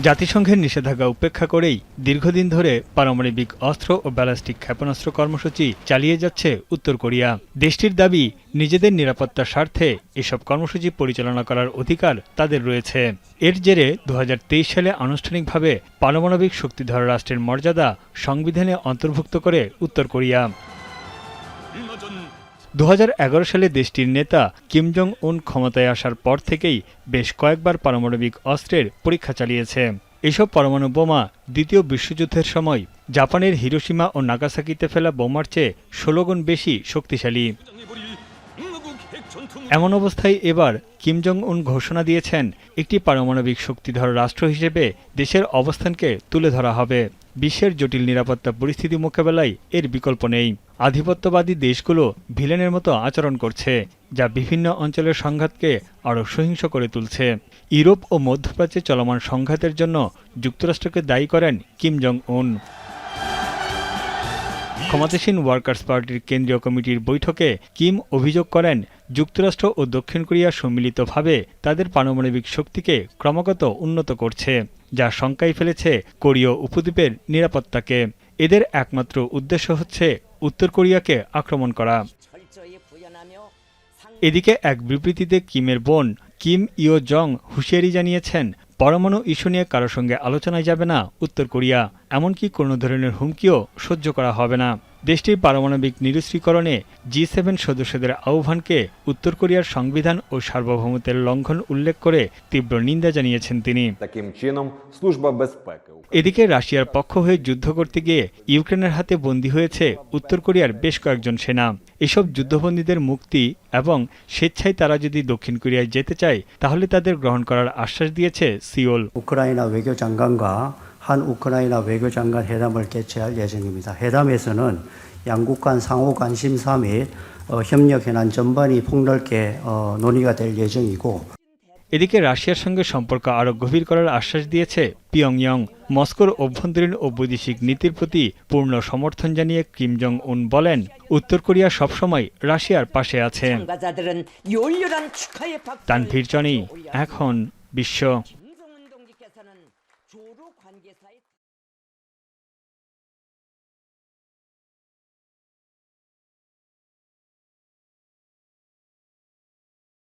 জাতিসংঘের নিষেধাজ্ঞা উপেক্ষা করেই দীর্ঘদিন ধরে পারমাণবিক অস্ত্র ও ব্যালিস্টিক ক্ষেপণাস্ত্র কর্মসূচি চালিয়ে যাচ্ছে উত্তর কোরিয়া। দেশটির দাবি, নিজেদের নিরাপত্তার স্বার্থে এসব কর্মসূচি পরিচালনা করার অধিকার তাদের রয়েছে। এর জেরে 2023 সালে আনুষ্ঠানিকভাবে পারমাণবিক শক্তিধর রাষ্ট্রের মর্যাদা সংবিধানে অন্তর্ভুক্ত করে উত্তর কোরিয়া। 2011 সালে দেশটির নেতা কিম জং উন ক্ষমতায় আসার পর থেকেই বেশ কয়েকবার পারমাণবিক অস্ত্রের পরীক্ষা চালিয়েছে। এসব পরমাণু বোমা দ্বিতীয় বিশ্বযুদ্ধের সময় জাপানের হিরোশিমা ও নাগাসাকিতে ফেলা বোমার চেয়ে 16 গুণ বেশি শক্তিশালী। এমন অবস্থায় এবার কিম জং উন ঘোষণা দিয়েছেন, একটি পারমাণবিক শক্তিধর রাষ্ট্র হিসেবে দেশের অবস্থানকে তুলে ধরা হবে। বিশ্বের জটিল নিরাপত্তা পরিস্থিতি মোকাবেলায় এর বিকল্প নেই। আধিপত্যবাদী দেশগুলো ভিলেনের মতো আচরণ করছে, যা বিভিন্ন অঞ্চলের সংঘাতকে আরও সহিংস করে তুলছে। ইউরোপ ও মধ্যপ্রাচ্যে চলমান সংঘাতের জন্য যুক্তরাষ্ট্রকে দায়ী করেন কিম জং উন। ক্ষমতাসীন ওয়ার্কার্স পার্টির কেন্দ্রীয় কমিটির বৈঠকে কিম অভিযোগ করেন, যুক্তরাষ্ট্র ও দক্ষিণ কোরিয়া সম্মিলিতভাবে তাদের পারমাণবিক শক্তিকে ক্রমাগত উন্নত করছে, যা শঙ্কায় ফেলেছে কোরীয় উপদ্বীপের নিরাপত্তাকে। এদের একমাত্র উদ্দেশ্য হচ্ছে উত্তর কোরিয়াকে আক্রমণ করা। এদিকে এক বিবৃতিতে কিমের বোন কিম ইয়ো জং হুঁশিয়ারি জানিয়েছেন, পরমাণু ইস্যু নিয়ে কারো সঙ্গে আলোচনায় যাবে না উত্তর কোরিয়া, এমনকি কোনো ধরনের হুমকিও সহ্য করা হবে না। দেশটির পারমাণবিক নিরস্ত্রীকরণে G7 সদস্যদের আহ্বানকে উত্তর কোরিয়ার সংবিধান ও সার্বভৌমত্বের লঙ্ঘন উল্লেখ করে তীব্র নিন্দা জানিয়েছেন তিনি। এদিকে রাশিয়ার পক্ষ হয়ে যুদ্ধ করতে গিয়ে ইউক্রেনের হাতে বন্দী হয়েছে উত্তর কোরিয়ার বেশ কয়েকজন সেনা। এসব যুদ্ধবন্দীদের মুক্তি এবং স্বেচ্ছায় তারা যদি দক্ষিণ কোরিয়ায় যেতে চায় তাহলে তাদের গ্রহণ করার আশ্বাস দিয়েছে সিওল। 우크라이나 외교장관과 한 우크라이나 외교장관 회담을 개최할 예정입니다. 회담에서는 양국 간 상호 관심사 및 협력 현안 전반이 폭넓게 논의가 될 예정이고. এদিকে রাশিয়ার সঙ্গে সম্পর্ক আরও গভীর করার আশ্বাস দিয়েছে পিয়ংইয়ং। মস্কোর অভ্যন্তরীণ ও বৈদেশিক নীতির প্রতি পূর্ণ সমর্থন জানিয়ে কিম জং উন বলেন, উত্তর কোরিয়া সবসময় রাশিয়ার পাশে আছে। তানভীর জনি, এখন বিশ্ব।